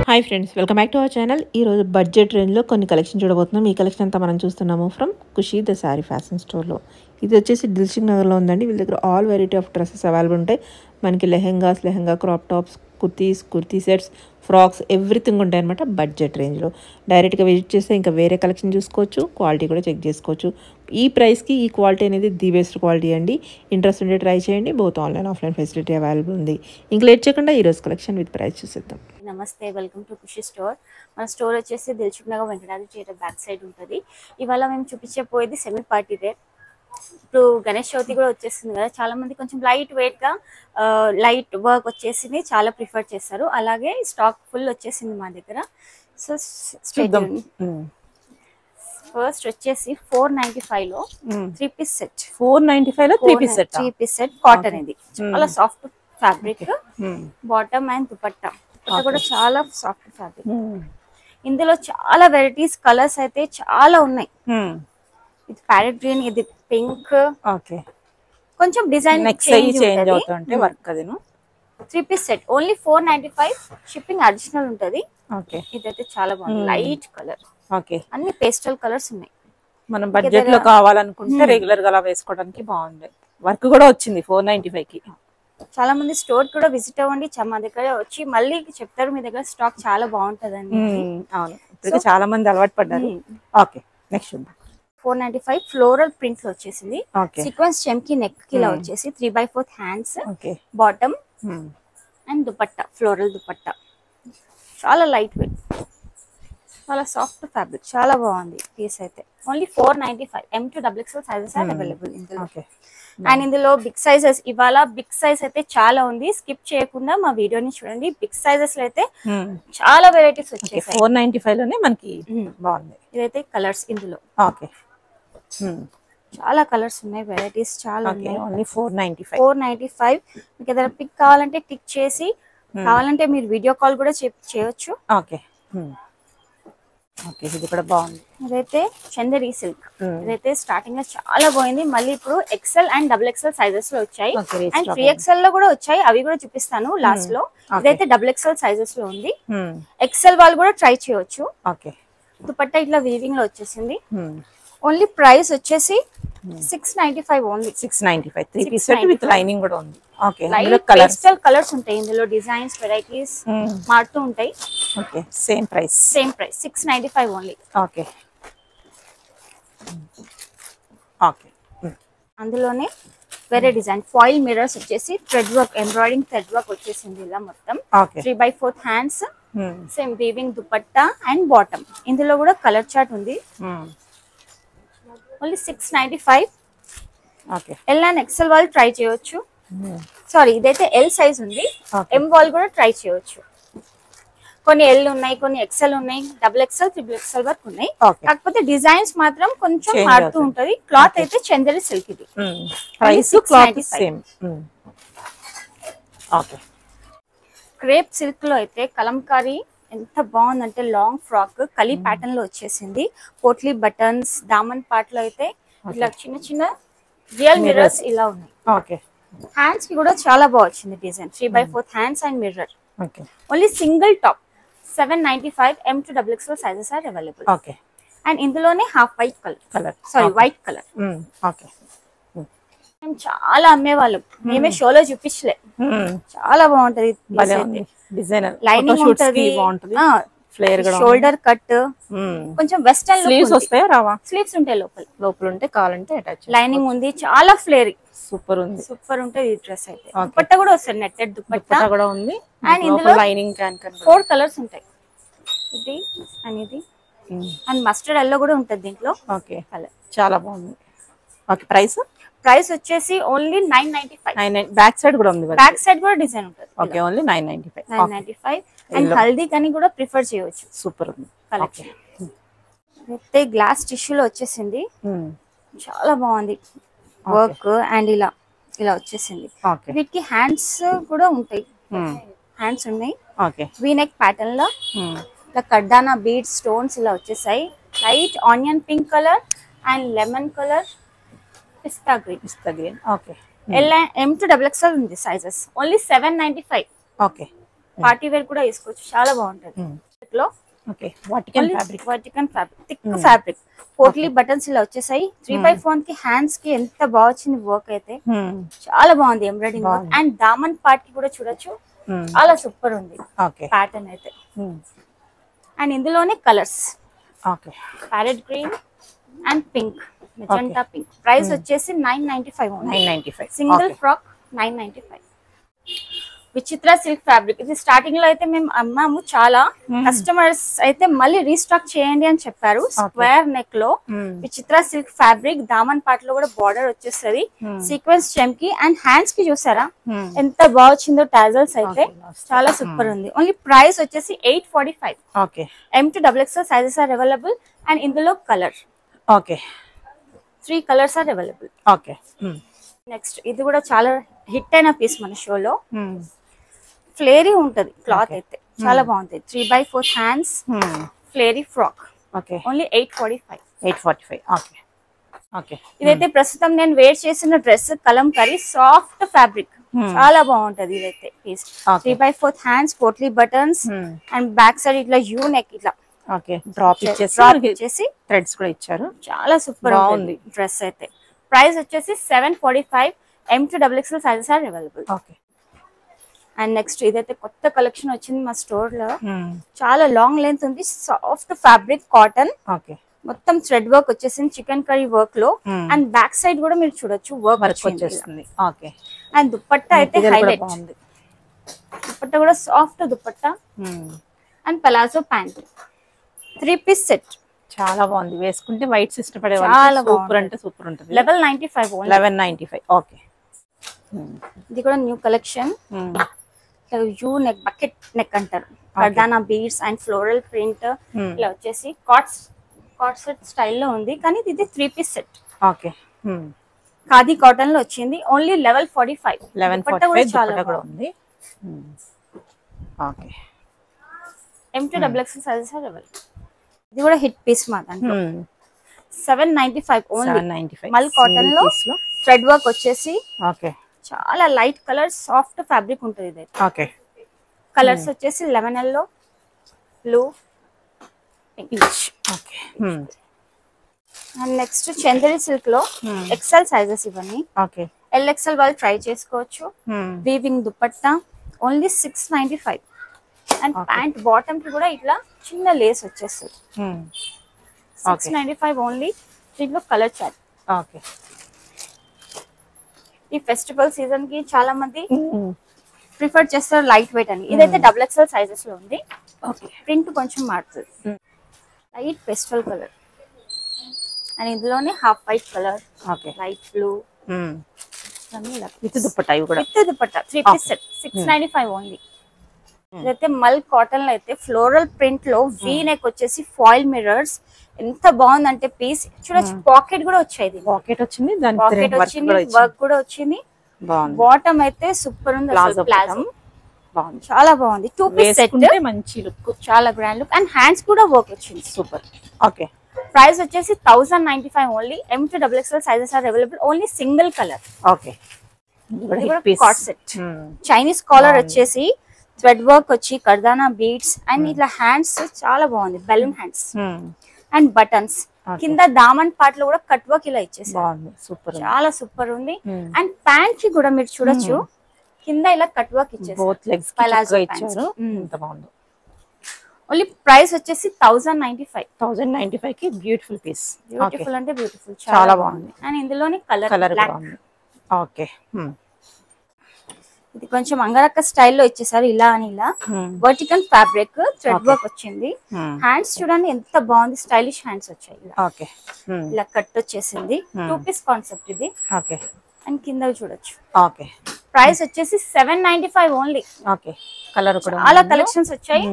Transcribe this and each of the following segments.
Hi friends, welcome back to our channel. ఈరోజు budget రేంజ్లో కొన్ని కలెక్షన్ చూడబోతున్నాం. ఈ కలెక్షన్ అంతా మనం చూస్తున్నాము from Khushi the sari fashion స్టోర్లో. ఇది వచ్చేసి దిల్సుఖ్ నగర్లో ఉందండి. వీళ్ళ దగ్గర all variety of dresses available ఉంటాయి. మనకి lehenga crop tops, kurti sets, frocks everything ఉంటాయి అనమాట బడ్జెట్ రేంజ్లో. డైరెక్ట్గా విజిట్ చేస్తే ఇంకా వేరే కలెక్షన్ చూసుకోవచ్చు, క్వాలిటీ కూడా చెక్ చేసుకోవచ్చు. ఈ ప్రైస్కి ఈ క్వాలిటీ అనేది ది బెస్ట్ క్వాలిటీ అండి. ఇంట్రెస్ట్ ఉంటే ట్రై చేయండి. Both online offline facility available ఉంది. ఇంక లేట్ చేయకుండా ఈరోజు కలెక్షన్ విత్ ప్రైస్ చూసేద్దాం. నమస్తే, వెల్కమ్ టు ఖుషి స్టోర్. మన స్టోర్ వచ్చేసి Dilsukh Nagar Venkatadri theatre back side ఉంటుంది. ఇవాళ మేము చూపించబోయేది సెమీ పార్టీ వేర్. ఇప్పుడు గణేష్ చవితి కూడా వచ్చేస్తుంది కదా, చాలా మంది కొంచెం లైట్ వెయిట్ గా లైట్ వర్క్ వచ్చేసింది చాలా ప్రిఫర్ చేస్తారు. అలాగే స్టాక్ ఫుల్ వచ్చేసింది మా దగ్గర. సో ఫస్ట్ వచ్చేసి 495 లో 3 పీస్ సెట్. 495 లో 3 పీస్ సెట్ కాటన్. ఇది చాలా soft fabric. Bottom and dupatta కూడా చాలా సాఫ్ట్ ఫ్యాబ్రిక్. ఇందులో చాలా వెరైటీస్, కలర్స్ అయితే చాలా ఉన్నాయి. ఇది ప్యారెట్ గ్రీన్, ఇది పింక్. ఓకే, కొంచెం డిజైన్ చేంజ్ అవుతుంటే వర్క్ అది. 3 piece set only 495. Shipping additional ఉంటది. ఓకే, ఇదైతే చాలా బాగుంది, లైట్ కలర్. ఓకే, అన్ని పేస్టల్ కలర్స్ ఉన్నాయి. మనం బడ్జెట్ లో కావాలనుకుంటే రెగ్యులర్ గా అలా వేసుకోవడానికి బాగుంది. వర్క్ కూడా వచ్చింది 495 కి. చాలా మంది స్టోర్ కూడా విజిట్ అవ్వండి, మా దగ్గర వచ్చి మళ్ళీ చెప్తారు మీ దగ్గర స్టాక్ చాలా బాగుంటదండి. అవును, ఇప్పుడు చాలా మంది అలవాటు పడ్డారు. ఓకే, నెక్స్ట్ చూద్దాం. 495 ఫ్లోరల్ ప్రింట్ లో వచ్చేసింది. సీక్వెన్స్ చెమ్కి నెక్ కి ఇలా వచ్చేసి 3/4 hands, bottom and dupatta, floral dupatta. చాలా లైట్ వెయిట్, చాలా సాఫ్ట్ ఫ్యాబ్రిక్, చాలా బాగుంది పీస్ అయితే. Only 495. M to XXL sizes are available ఇందులో. అండ్ ఇందులో బిగ్ సైజెస్, ఇవాళ బిగ్ సైజ్ అయితే చాలా ఉంది. స్కిప్ చేయకుండా మా వీడియోని చూడండి. బిగ్ సైజెస్ లో అయితే చాలా వెరైటీస్ వచ్చాయి. 495 లోనే మనకి బాగుంది. ఇదైతే కలర్స్ ఇందులో. ఓకే, చాలా కలర్స్ ఉన్నాయి, వెరైటీస్ చాలా ఉన్నాయి. ఓన్లీ 495. మీకు ఏదైనా పిక్ కావాలంటే టిక్ చేసి, కావాలంటే మీరు వీడియో కాల్ కూడా చేయొచ్చు. ఓకే, ఓకే, ఇది కూడా బాగుంది. ఇదైతే చందేరి సిల్క్. ఇదైతే స్టార్టింగ్ లో చాలా బాగుంది. మళ్ళీ ఇప్పుడు XL అండ్ XXL సైజెస్ లో వచ్చాయి. అండ్ 3XL లో కూడా వచ్చాయి, అవి కూడా చూపిస్తాను లాస్ట్ లో. ఇదైతే XXL సైజెస్ లో ఉంది. XL వాళ్ళు కూడా ట్రై చేయొచ్చు. ఓకే, దుపట్టా ఇట్లా వీవింగ్ లో వచ్చేసింది. ఓన్లీ ప్రైస్ వచ్చేసి 695 only. 695 3 piece set with lining కూడా ఉంది. ఓకే, ఇందులో కలర్స్ ఉంటాయి, ఇందులో డిజైన్స్ వెరైటీస్ మారుతూ ఉంటాయి. Okay, same price 695 only. Okay, okay, అందులోనే వేరే డిజైన్ ఫాయిల్ మిర్రర్స్ వచ్చేసి thread work, embroidering thread work వచ్చేసింది ఇలా మొత్తం. 3/4 hands, same weaving dupatta and bottom. ఇందులో కూడా కలర్ చార్ట్ ఉంది. ఓన్లీ 695. L అండ్ XL వాళ్ళు ట్రై చేయొచ్చు. సారీ, ఇదైతే L సైజ్ ఉంది. M వాళ్ళు కూడా ట్రై చేయొచ్చు. కొన్ని L ఉన్నాయి, కొన్ని XL ఉన్నాయి, XXL, XXL వరకు ఉన్నాయి. కాకపోతే డిజైన్స్ మాత్రం కొంచెం మారుతూ ఉంటది. క్లాత్ అయితే చందేరి సిల్క్. ఇది క్రేప్ సిల్క్ లో అయితే కలంకారీ ఎంత బాగుందంటే, లాంగ్ ఫ్రాక్ కలీ ప్యాటర్న్ లో వచ్చేసింది. పోట్లీ బటన్స్, దామన్ పార్ట్ లో అయితే ఇలా చిన్న చిన్న రియల్ మిర్రర్స్ ఇలా ఉన్నాయి. హ్యాండ్స్ కి కూడా చాలా బాగా వచ్చింది design. 3/4 hands and mirror. Only single top 795. M to XXL sizes are available. And ఇందులోనే half white colour, sorry white colour. మేము చాలా అమ్మేవాళ్ళం, మేమే షోలో చూపించలే. చాలా బాగుంటది డిజైన్, లైనింగ్ ఉంటది, షోల్డర్ కట్, కొంచెం వెస్టర్న్ స్లీవ్స్ వస్తాయా రావా? స్లీవ్స్ ఉంటాయి లోపల ఉంటే కావాలంటే అటాచ్. లైనింగ్ ఉంది, చాలా ఫ్లేరీ, సూపర్ ఉంది, సూపర్ ఉంటది ఈ డ్రెస్ అయితే. దుపట్టా కూడా వస్తుంది, నెట్టెడ్ దుపట్టా కూడా ఉంది. అండ్ ఇందులో లైనింగ్ 4 కలర్స్ ఉంటాయి. ఇది అండ్ ఇది అండ్ మస్టర్డ్ ఎల్లో కూడా ఉంటది దీంట్లో. ఓకే, చాలా బాగుంది. ఓకే, ప్రైస్ వచ్చేసి ఓన్లీ 995. బ్యాక్ సైడ్ కూడా ఉంది, బ్యాక్ సైడ్ కూడా డిజైన్ ఉంటుంది. Okay, only 995. అండ్ హల్దీ కని కూడా ప్రిఫర్ చేయొచ్చు. సూపర్ ఉంది కలెక్షన్. అయితే గ్లాస్ టిష్యూలో వచ్చేసింది, చాలా బాగుంది వర్క్. అండ్ ఇలా వచ్చేసింది. వీటికి హ్యాండ్స్ కూడా ఉంటాయి, హ్యాండ్స్ ఉన్నాయి. వీ నెక్ ప్యాటర్న్ లో ఇలా కడ్డానా బీడ్స్, స్టోన్స్ ఇలా వచ్చేసాయి. Light onion pink colour and lemon colour, pista green. Okay, M to XXL ఉంది sizes. Only 795. Okay, party wear కూడా వేసుకోవచ్చు, చాలా బాగుంటది. లో okay vertical fabric thick fabric potli buttons ఇలా వచ్చేసాయి. 3/4 కి హ్యాండ్స్ కి ఎంత బాగా వచ్చింది వర్క్ అయితే, చాలా బాగుంది embroidering work. And Daman part కి కూడా చూడొచ్చు, చాలా సూపర్ ఉంది ప్యాటర్న్ అయితే. అండ్ ఇందులోనే colours parrot green and pink, magenta pink. Price వచ్చేసి 995 సింగిల్ ఫ్రాక్ 995. విచిత్ర సిల్క్ ఫ్యాబ్రిక్, ఇది స్టార్టింగ్ లో అయితే మేము అమ్మాము, చాలా కస్టమర్స్ అయితే మళ్ళీ రీస్టాక్ చేయండి అని చెప్పారు. స్క్వేర్ నెక్ లో విచిత్ర సిల్క్ ఫ్యాబ్రిక్, దామన్ పార్ట్ లో కూడా బార్డర్ వచ్చేస్తుంది, సీక్వెన్స్ చెమ్కి. అండ్ హ్యాండ్స్ కి చూసారా ఎంత బాగా వచ్చిందో టాజల్స్ అయితే, చాలా సూపర్ ఉంది. ఓన్లీ ప్రైస్ వచ్చేసి 845. M to XXL sizes are available. And ఇందులో colour 3 colours are available. Next ఇది కూడా చాలా హిట్ అయిన పీస్ మన షోలో, ఫ్లేరీ ఉంటది క్లాత్ అయితే, చాలా బాగుంటది. 3/4 హ్యాండ్స్ ఫ్లేరీ ఫ్రాక్, ఓన్లీ 845. ఇదైతే ప్రస్తుతం నేను వేర్ చేసిన డ్రెస్ కలంకరీ సాఫ్ట్ ఫ్యాబ్రిక్, చాలా బాగుంటది ఇదైతే piece. 3/4 hands potli buttons and back side ఇట్లా యూ నెక్ ఇట్లా డ్రాప్ ఇచ్చేసి థ్రెడ్స్ కూడా ఇచ్చారు, చాలా సూపర్ ఉంది డ్రెస్ అయితే. ప్రైస్ వచ్చేసి 745. M to XXL sizes are available. And next ఇదైతే కొత్త కలెక్షన్ వచ్చింది మా స్టోర్ లో, చాలా లాంగ్ లెంత్ ఉంది, సాఫ్ట్ ఫ్యాబ్రిక్ కాటన్, మొత్తం థ్రెడ్ వర్క్ వచ్చేసింది చికెన్ కర్రీ వర్క్ లో. అండ్ బ్యాక్ సైడ్ కూడా మీరు చూడొచ్చు వర్క్ వచ్చేస్తుంది. అండ్ దుపట్టా అయితే హైలైట్, దుపట్టా కూడా soft dupatta. And palazzo pant 3 piece set, చాలా బాగుంది. వేసుకుంటే వైట్స్ ఇష్టపడే వాళ్ళు సూపర్ అంటే సూపర్ ఉంటుంది. 1195. ఇది కూడా new collection, U neck bucket neck అంటారు, కర్దానా బీడ్స్ అండ్ ఫ్లోరల్ ప్రింట్ ఇలా వచ్చేసి కాట్ సెట్ స్టైల్లో ఉంది. కానీ ఇది 3 పీస్ సెట్, ఖాదీ కాటన్ లో వచ్చింది. ఓన్లీ 1145. చాలా బాగుంది. M to XXL sizes are available. ఇది కూడా హిట్ పీస్ మా దాంట్లో 795 ఓన్లీ. మల్ కాటన్ లో థ్రెడ్ వర్క్ వచ్చేసి, చాలా లైట్ కలర్ సాఫ్ట్ ఫ్యాబ్రిక్ ఉంటుంది ఇది. కలర్స్ వచ్చేసి lemon yellow, blue, peach. And next Chanderi silk లో XL సైజెస్ ఇవన్నీ, LXL వాళ్ళు ట్రై చేసుకోవచ్చు. Weaving dupatta only 695. And pant bottom కి కూడా ఇట్లా చిన్న లేస్ వచ్చేస్తుంది. 695 ఓన్లీ. దీంట్లో కలర్ చార్ట్. ఈ ఫెస్టివల్ సీజన్ కి చాలా మంది ప్రిఫర్ చేస్తారు లైట్ వెయిట్ అని. ఇదైతే XXL సైజెస్ లో ఉంది. ప్రింట్ కొంచెం మారుతుంది, లైట్ పెస్టల్ కలర్. అండ్ ఇందులోనే half white colour, light blue, with dupatta 3 piece set 695 only. ఇదైతే మల్ కాటన్ లో అయితే ఫ్లోరల్ ప్రింట్ లో వీ నెక్ వచ్చేసి ఫాయిల్ మిర్రర్స్, ఎంత బాగుందంటే పీస్ చూడొచ్చు. పాకెట్ కూడా వచ్చేది, పాకెట్ వచ్చింది, వర్క్ కూడా వచ్చింది. బాటమ్ అయితే సూపర్ ఉంది, ప్లాజో చాలా బాగుంది. 2 పీస్ సెట్, మంచి లుక్, చాలా గ్రాండ్ లుక్. అండ్ హ్యాండ్స్ కూడా వర్క్ వచ్చింది, సూపర్. ప్రైస్ వచ్చేసి 1095 only. M to XXL sizes are available. Only single colour. Cord set, Chinese collar వచ్చేసి థ్రెడ్ వర్క్ వచ్చి కర్దానా బీడ్స్ అండ్ ఇట్లా హ్యాండ్స్ చాలా బాగుంది, బెలూన్ హ్యాండ్స్ అండ్ బటన్స్. కింద దామన్ పార్ట్ లో కూడా కట్ వర్క్ ఇలా ఇచ్చేసారు, చాలా సూపర్ ఉంది. అండ్ ప్యాంట్ కి కూడా మీరు చూడొచ్చు కింద ఇలా కట్ వర్క్ ఇచ్చేసారు. ఓన్లీ ప్రైస్ వచ్చేసి 1095 కి బ్యూటిఫుల్ పీస్, బ్యూటిఫుల్ అంటే బ్యూటిఫుల్, చాలా బాగుంది. అండ్ ఇందులోనే కలర్ బ్లాక్. ఇది కొంచెం అంగరక్క స్టైల్లో ఇచ్చేసారు, ఇలా అని ఇలా వర్టికల్ ఫ్యాబ్రిక్ థ్రెడ్ వర్క్ వచ్చింది. హ్యాండ్స్ చూడండి ఎంత బాగుంది, స్టైలిష్ హ్యాండ్స్ వచ్చాయి. ఇలా కట్ వచ్చేసింది. 2 పీస్ కాన్సెప్ట్ ఇది. అండ్ కింద చూడొచ్చు. ప్రైస్ వచ్చేసి 795 ఓన్లీ. కలర్ కూడా చాలా కలెక్షన్స్ వచ్చాయి,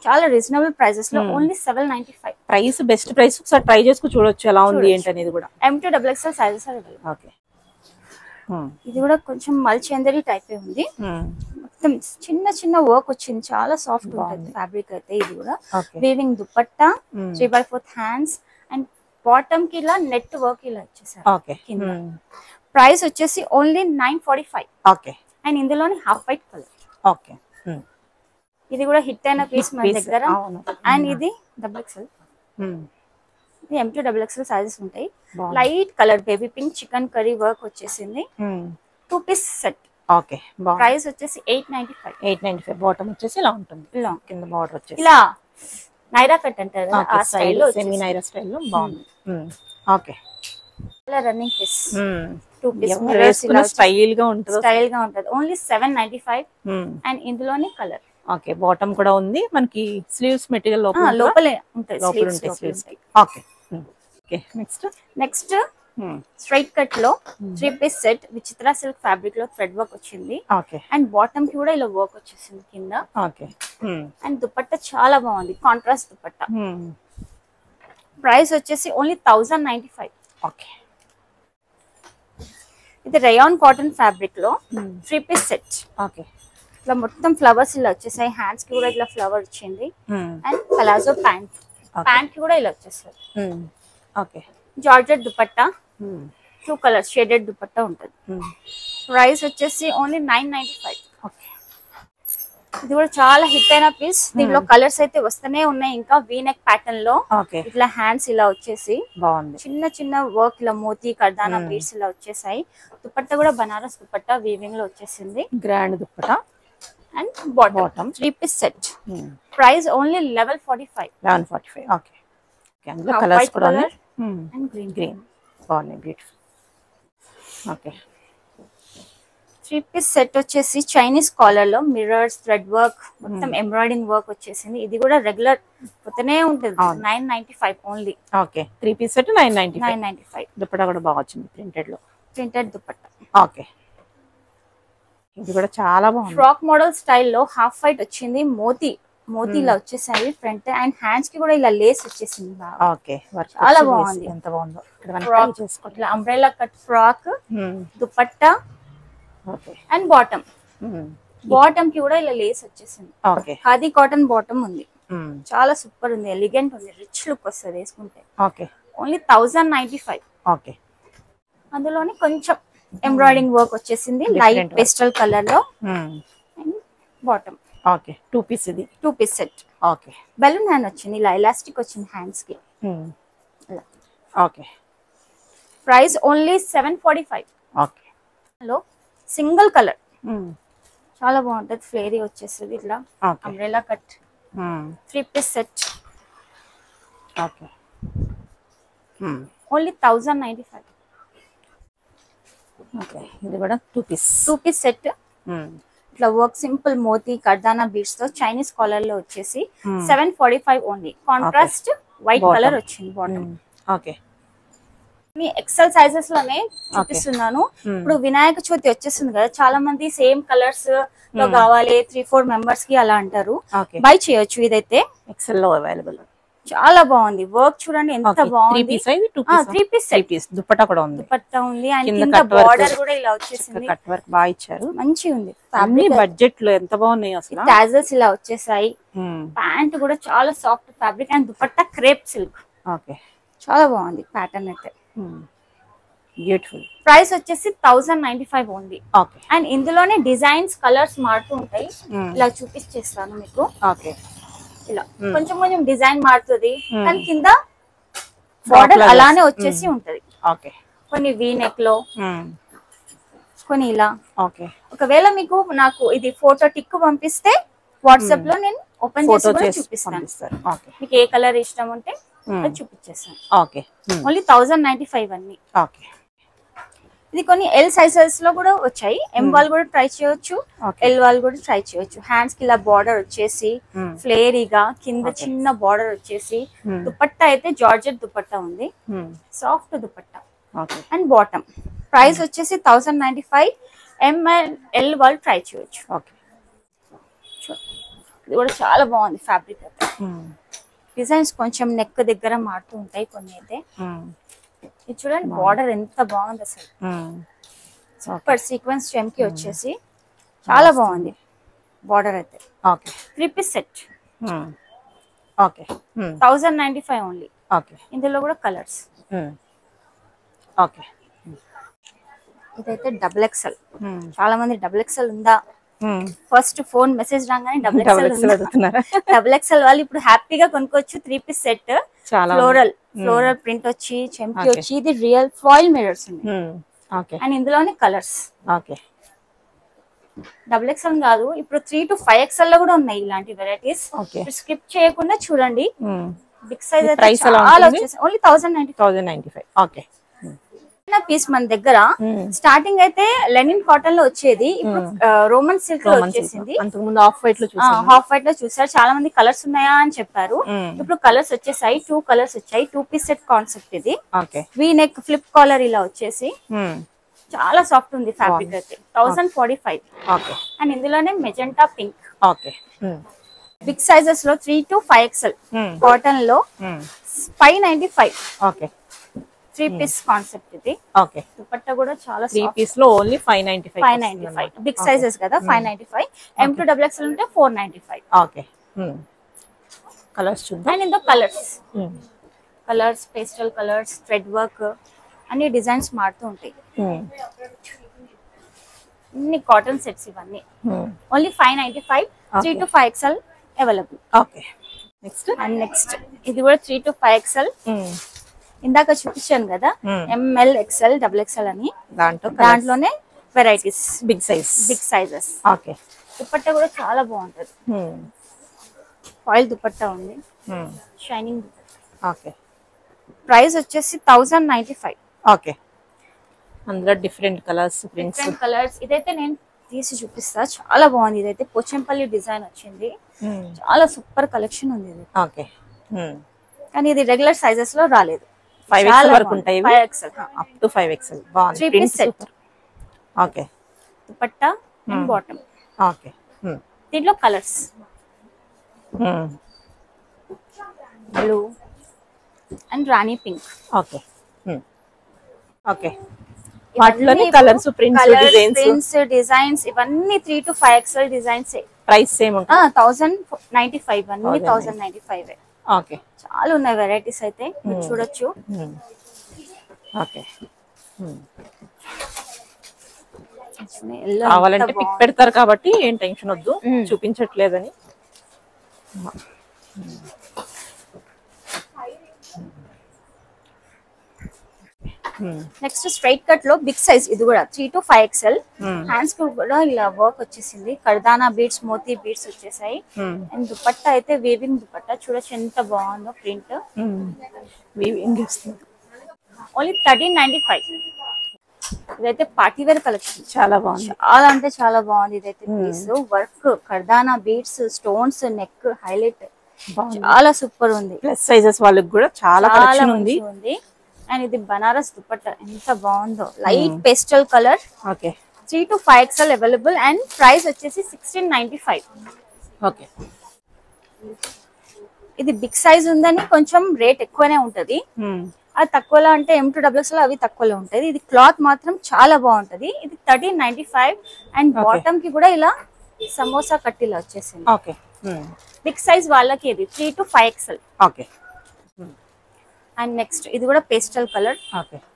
చాలా రీజనబుల్ ప్రైసెస్ లో. ఓన్లీ 795. ప్రైస్ బెస్ట్ ప్రైస్, ఒకసారి ట్రై చేసుకుని చూడొచ్చు ఎలా ఉంది ఏంటి అనేది కూడా. M to XXL sizes available. ఇది కూడా కొంచెం మల్చందరి టైప్ ఉంది, మొత్తం చిన్న చిన్న వర్క్ వచ్చింది, చాలా సాఫ్ట్ ఉంటుంది ఫ్యాబ్రిక్ అయితే. ఇది కూడా weaving dupatta, 3/4 hands and bottom కి ఇలా నెట్ వర్క్ ఇలా వచ్చేసారు. ప్రైస్ వచ్చేసి ఓన్లీ 945. అండ్ ఇందులోని హాఫ్ వైట్ కలర్. ఇది కూడా హిట్ అయిన పీస్ మన దగ్గర. అవును. అండ్ ఇది XXL, ఇది M2 XXL సైజెస్ ఉంటాయి. Light colour baby pink chicken curry work వచ్చేసింది. 2 పీస్ సెట్. ఓకే, బాగుంది. ప్రైస్ వచ్చేసి 895. బాటమ్ వచ్చేసి ఇలా ఉంటుంది, ఇలా కింద బార్డర్ వచ్చేసి ఇలా నైరా కట్ అంటారు కదా, ఆ స్టైల్ లో సెమీ నైరా స్టైల్ లో బాగుంది. Okay, running piece 2 piece style గా ఉంటుంది. స్టైల్ గా ఉంటది. ఓన్లీ 795. అండ్ ఇందులోనే కలర్. ఓకే, బాటమ్ కూడా ఉంది మనకి. స్లీవ్స్ మెటీరియల్ లోపలే ఉంటాయి. Sleeves. Okay okay, next straight cut లో 3 piece set Vichitra silk fabric లో థ్రెడ్ వర్క్ వచ్చింది. ఓకే, అండ్ బాటమ్ కి కూడా ఇలా వర్క్ వచ్చేసింది కింద. ఓకే, అండ్ దుపట్టా చాలా బాగుంది, కాంట్రాస్ట్ దుపట్టా. ప్రైస్ వచ్చేసి ఓన్లీ 1095. ఓకే, ఇది రేయాన్ కాటన్ ఫ్యాబ్రిక్ లో 3 పీస్ సెట్. ఓకే, ఇట్లా మొత్తం ఫ్లవర్స్ ఇలా వచ్చేసాయి. హ్యాండ్స్ కి కూడా ఇట్లా ఫ్లవర్ వచ్చింది. అండ్ పలాజో ప్యాంట్ కి కూడా ఇలా వచ్చేసాయి. Okay, georgette dupatta 2 colours shaded dupatta ఉంటుంది. ప్రైస్ వచ్చేసి ఓన్లీ 995. ఓకే, ఇది కూడా చాలా హిట్ అయిన పీస్. దీంట్లో కలర్స్ అయితే వస్తూనే ఉన్నాయి. ఇంకా వీ నెక్ ప్యాటర్న్ లో ఇట్లా హ్యాండ్స్ ఇలా వచ్చేసి బాగుంది. చిన్న చిన్న వర్క్ ఇలా మోతీ కర్దానా బీడ్స్ ఇలా వచ్చేసాయి. దుపట్టా కూడా బనారస్ దుపట్టా వీవింగ్ లో వచ్చేసింది. Grand dupatta and bottom 3 piece set. Price only 1145. Okay, అందులో కలర్స్ కూడా ఉన్నాయి. అండ్ గ్రీన్ బాగున్నాయి, బ్యూటిఫుల్. ఓకే, 3 పీస్ సెట్ వచ్చేసి చైనీస్ కాలర్ లో మిర్రర్స్ థ్రెడ్ వర్క్ మొత్తం ఎంబ్రాయిడింగ్ వర్క్ వచ్చేసింది. ఇది కూడా రెగ్యులర్ పోతూనే ఉంటుంది. 995 only. Okay, 3 piece set 995. Dupatta కూడా బాగా వచ్చింది, ప్రింటెడ్ దుపట్టా. ఓకే, ఇది కూడా చాలా బాగుంది. ఫ్రాక్ మోడల్ స్టైల్లో హాఫ్ వైట్ వచ్చింది. మోతీ ఇలా వచ్చేసాయి ఫ్రంట్. అండ్ హ్యాండ్స్ కి కూడా ఇలా లేస్ వచ్చేసింది. ఓకే, చాలా బాగుంది. ఎంత బాగుందో. ఇట్లా umbrella cut frock dupatta. Okay, and bottom కి కూడా ఇలా లేస్ వచ్చేసింది. ఓకే, ఖాదీ కాటన్ బాటమ్ ఉంది. చాలా సూపర్ ఉంది, ఎలిగెంట్ ఉంది, రిచ్ లుక్ వస్తుంది వేసుకుంటే. Okay, only 1095. ఓకే, అందులోనే కొంచెం ఎంబ్రాయిడింగ్ వర్క్ వచ్చేసింది లైట్ పేస్టల్ కలర్ లో. Bottom okay, 2 piece. ఇది 2 piece set. Okay, balloon hand వచ్చింది, ఇలా ఎలాస్టిక్ వచ్చింది హ్యాండ్స్ కి. Okay, price only 745. ఓకే, లో సింగిల్ కలర్ చాలా బాగుంటది. ఫ్లేరీ వచ్చేస్తుంది ఇట్లా umbrella cut 3 piece set. Okay, only 1095. Okay, ఇది కూడా 2 పీస్ సెట్. ఇట్లా వర్క్ సింపుల్ మోతీ కర్దానా బీడ్స్ తో చైనీస్ కాలర్ లో వచ్చేసి 745 ఓన్లీ. కాంట్రాస్ట్ వైట్ కలర్ వచ్చింది బాటమ్. ఓకే, మీ ఎక్సెల్ సైజెస్ లోనే చూపిస్తున్నాను. ఇప్పుడు వినాయక చవితి వచ్చేస్తుంది కదా, చాలా మంది సేమ్ కలర్స్ లో కావాలి 3-4 మెంబర్స్ కి అలా అంటారు. బై చేయొచ్చు. ఇదైతే ఎక్సెల్ లో అవైలబుల్. చాలా బాగుంది. వర్క్ చూడండి ఎంత బాగుంది. 3 పీస్ దుపట్టా కూడా ఉంది. దుపట్టా ఉంది. అండ్ కింద బోర్డర్ కూడా ఇలా వచ్చేసింది. కట్ వర్క్ బాగా ఇచ్చారు, మంచిగా ఉంది. అన్ని బడ్జెట్ లో ఎంత బాగున్నాయి అసలు. టాజల్స్ ఇలా వచ్చేసాయి. ప్యాంట్ కూడా చాలా soft fabric. And dupatta crepe silk. Okay, చాలా బాగుంది ప్యాటర్న్ అయితే. బ్యూటిఫుల్. ప్రైస్ వచ్చేసి 1095 ఓన్లీ. ఓకే, అండ్ ఇందులోనే డిజైన్స్ కలర్స్ మారుతూ ఉంటాయి. ఇలా చూపించేస్తాను మీకు. ఓకే, ఇలా కొంచెం కొంచెం డిజైన్ మారుతుంది. కానీ కింద బార్డర్ అలానే వచ్చేసి ఉంటది. ఓకే, కొన్ని వీ నెక్ లో, కొన్ని ఇలా. ఓకే, ఒకవేళ మీకు నాకు ఇది ఫోటో టిక్ పంపిస్తే వాట్సాప్ లో నేను ఓపెన్ చేసి కూడా చూపిస్తాను. మీకు ఏ కలర్ ఇష్టం ఉంటే అది చూపించేస్తాను. ఓకే, ఓన్లీ 1095 అన్ని. ఓకే, ఇది కొన్ని ఎల్ సైజెస్ లో కూడా వచ్చాయి. ఎం వాల్ కూడా ట్రై చేయొచ్చు, ఎల్ వాల్ కూడా ట్రై చేయొచ్చు. హ్యాండ్స్ కి ఇలా బార్డర్ వచ్చేసి ఫ్లేరీగా, కింద చిన్న బార్డర్ వచ్చేసి. దుపట్టా అయితే జార్జెట్ దుపట్టా ఉంది, soft dupatta. And bottom price వచ్చేసి 1095. ఎం అండ్ ఎల్ వాళ్ళు ట్రై చేయొచ్చు. ఇది కూడా చాలా బాగుంది ఫ్యాబ్రిక్ అయితే. డిజైన్స్ కొంచెం నెక్ దగ్గర మారుతూ ఉంటాయి కొన్ని అయితే. ఇది చూడండి బార్డర్ ఎంత బాగుంది అసలు. సూపర్ సీక్వెన్స్ చెమ్కి వచ్చేసి చాలా బాగుంది బార్డర్ అయితే. 3 పీస్ సెట్. 1095 ఓన్లీ. ఇందులో కూడా కలర్స్. ఇదైతే XXL. చాలా మంది XXL ఉందా ఫస్ట్ ఫోన్ మెసేజ్ రాగానే డబుల్ డబుల్ ఎక్స్ఎల్ అడుగుతున్నారా? డబుల్ ఎక్స్ఎల్ వాళ్ళు ఇప్పుడు హ్యాపీగా కొనుక్కోవచ్చు. 3 పీస్ సెట్ ఫ్లోరల్ ప్రింట్ వచ్చి చెంకి వచ్చి, ఇది రియల్ ఫాయిల్ మిర్రర్స్ ఉన్నాయి. అండ్ ఇందులోనే కలర్స్. డబుల్ ఎక్స్ఎల్ కాదు, ఇప్పుడు 3 to 5 XL లో కూడా ఉన్నాయి ఇలాంటి వెరైటీస్. స్కిప్ చేయకుండా చూడండి. బిగ్ సైజ్ అయితే చాలా వచ్చేసి ఓన్లీ 1095. ఓకే. పీస్ మన దగ్గర స్టార్టింగ్ అయితే లెనిన్ కాటన్ లో వచ్చేది, ఇప్పుడు రోమన్ సిల్క్ లో వచ్చేసింది. అంతకుముందు హాఫ్ వైట్ లో చూసారు చాలా మంది. కలర్స్ ఉన్నాయా అని చెప్పారు. ఇప్పుడు కలర్స్ వచ్చేసాయి, 2 కలర్స్ వచ్చాయి. 2 పీస్ సెట్ కాన్సెప్ట్ ఇది. వీ నెక్ ఫ్లిప్ కాలర్ ఇలా వచ్చేసి చాలా సాఫ్ట్ ఉంది ఫ్యాబ్రిక్ అయితే. 1045. అండ్ ఇందులోనే మెజెంటా పింక్. బిగ్ సైజెస్ లో 3 to 5 XL కాటన్ లో 595. 3 పీస్ కాన్సెప్ట్ ఇది. దుపట్టా కూడా చాలా 3 పీస్ లో ఓన్లీ 595. బిగ్ సైజెస్ కదా 595. M to XXL ఉంటే 495. కలర్స్ చూద్దాం. అండ్ ఇందులో colours pastel colours, thread work అన్ని డిజైన్స్ మారుతూ ఉంటాయి. ఇన్ని కాటన్ సెట్స్ ఇవన్నీ only 595. 3 to 5 XL available. Next ఇది కూడా 3 to 5 XL. ఇందాక చూపించాను కదా ML XL XXL అని, దాంట్లోనే వెరైటీస్ బిగ్ సైజెస్. దుపట్టా కూడా చాలా బాగుంటది. ఫాయిల్ దుపట్టా ఉంది, షైనింగ్ దుపట్టా. ప్రైస్ వచ్చేసి 1095. అందులో డిఫరెంట్ కలర్స్, ఇదైతే నేను తీసి చూపిస్తా. చాలా బాగుంది. ఇదైతే పోచంపల్లి డిజైన్ వచ్చింది. చాలా సూపర్ కలెక్షన్ ఉంది ఇది. కానీ ఇది రెగ్యులర్ సైజెస్ లో రాలేదు. 5 XL వరకు ఉంటాయి. 5 XL అప్ టు 5 XL. బాగుంది. 3 piece set. Dupatta and bottom. దీంట్లో colours blue and rani pink. వాటిలోనే కలర్స్, ప్రింట్స్, డిజైన్స్ ఇవన్నీ 3 to 5 XL designs. Price same ఉంటుంది. 1095. అన్ని 1095. చాలా ఉన్నాయి వెరైటీస్ అయితే మీరు చూడొచ్చు. కావాలంటే పిక్ పెడతారు కాబట్టి ఏం టెన్షన్ వద్దు, చూపించట్లేదని. నెక్స్ట్ స్ట్రైట్ కట్ లో బిగ్ సైజ్, ఇది కూడా 3 to 5 XL. హ్యాండ్స్ కు కూడా ఇలా వర్క్ వచ్చేసింది. కర్దానా బీడ్స్, మోతీ బీడ్స్ వచ్చేసాయి. అండ్ దుపట్టా అయితే వీవింగ్ దుపట్టా చూడొచ్చు ఎంత బాగుందో. Print weaving only 1395. ఇదైతే పార్టీ వేర్ కలెక్షన్. చాలా బాగుంది. చాలా అంటే చాలా బాగుంది. ఇదైతే piece work, kardana beads, stones, neck highlight చాలా సూపర్ ఉంది. ప్లస్ సైజెస్ వాళ్ళకి కూడా చాలా కలెక్షన్ ఉంది. అండ్ ఇది బనారస్ దుపట్టా ఎంత బాగుందో. Light pastel colour. 3 to 5 XL available. And price వచ్చేసి 1695. ఇది బిగ్ సైజ్ ఉందని కొంచెం రేట్ ఎక్కువనే ఉంటది. అది తక్కువలో అంటే M to XXL అవి తక్కువలో ఉంటది. ఇది క్లాత్ మాత్రం చాలా బాగుంటది. ఇది 1395. అండ్ బాటమ్ కి కూడా ఇలా సమోసా కట్టిలా వచ్చేసింది. బిగ్ సైజ్ వాళ్ళకి ఇది 3 to 5 XL. అండ్ నెక్స్ట్ ఇది కూడా పేస్టల్ కలర్.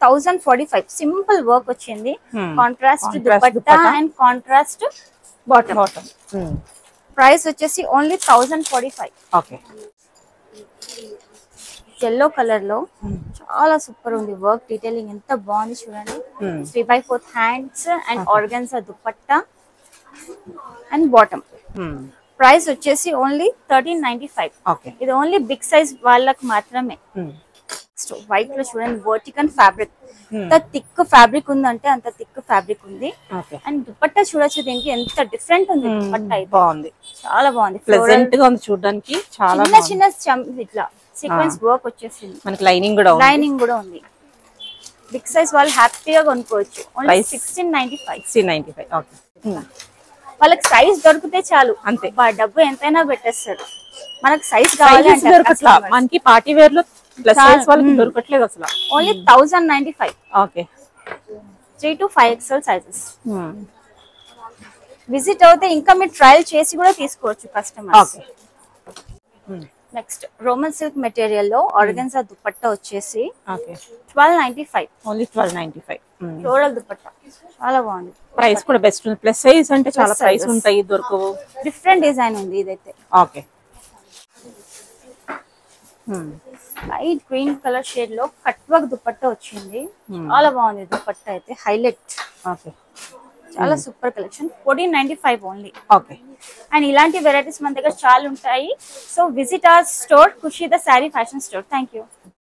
1045. సింపుల్ వర్క్ వచ్చింది. Contrast dupatta and contrast bottom. Price వచ్చేసి ఓన్లీ 1045. ఎల్లో కలర్ లో చాలా సూపర్ ఉంది. వర్క్ డీటెయిలింగ్ ఎంత బాగుంది చూడండి. 3/4 hands and organza dupatta and bottom. Price వచ్చేసి ఓన్లీ 1395. ఇది ఓన్లీ బిగ్ సైజ్ వాళ్ళకి మాత్రమే. వైట్ లో చూడండి వర్టికల్ ఫ్యాబ్రిక్. ఎంత థిక్ ఫ్యాబ్రిక్ ఉందంటే అంత థిక్ ఫ్యాబ్రిక్ ఉంది. అండ్ దుపట్టా చూడొచ్చు దీనికి ఎంత డిఫరెంట్ ఉంది. దుపట్టా బాగుంది, చాలా బాగుంది. ప్లెజెంట్ గా ఉంది చూడడానికి. చాలా చిన్న ఇట్లా సీక్వెన్స్ వర్క్ వచ్చేసింది. మనకి లైనింగ్ కూడా ఉంది. బిగ్ సైజ్ వాళ్ళు హ్యాపీగా కొనుక్కోవచ్చు. ఓన్లీ 1695. వాళ్ళకి సైజ్ దొరికితే చాలు, అంతే. డబ్బు ఎంతైనా పెట్టేస్తారు. మనకు సైజ్ కావాలి అంటే మనకి పార్టీ వేర్ లో ప్లస్ సైజ్ వాళ్ళకి దొరకట్లేదు అసలు. Only 1095. 3 to 5 XL sizes. Visit అవుతే ఇంకా మీరు ట్రయల్ చేసి కూడా తీసుకోవచ్చు customers. Next Roman silk material లో ఆర్గన్జా దుపట్టా వచ్చేసి ఓకే 1295. ఓన్లీ 1295. ఫ్లోరల్ దుపట్టా చాలా బాగుంది. ప్రైస్ కూడా బెస్ట్ ఉంది. ప్లస్ సైజ్ అంటే చాలా ప్రైస్ ఉంటాయి, దొరకవు. డిఫరెంట్ డిజైన్ ఉంది ఇదైతే. Okay light green colour shade లో కట్ వర్క్ దుపట్టా వచ్చింది. చాలా బాగుంది దుపట్టా అయితే, హైలైట్. ఓకే చాలా super collection. 1495 only. Okay and ఇలాంటి వెరైటీస్ మన దగ్గర చాలా ఉంటాయి. So visit our store Khushi the sari fashion store. Thank you.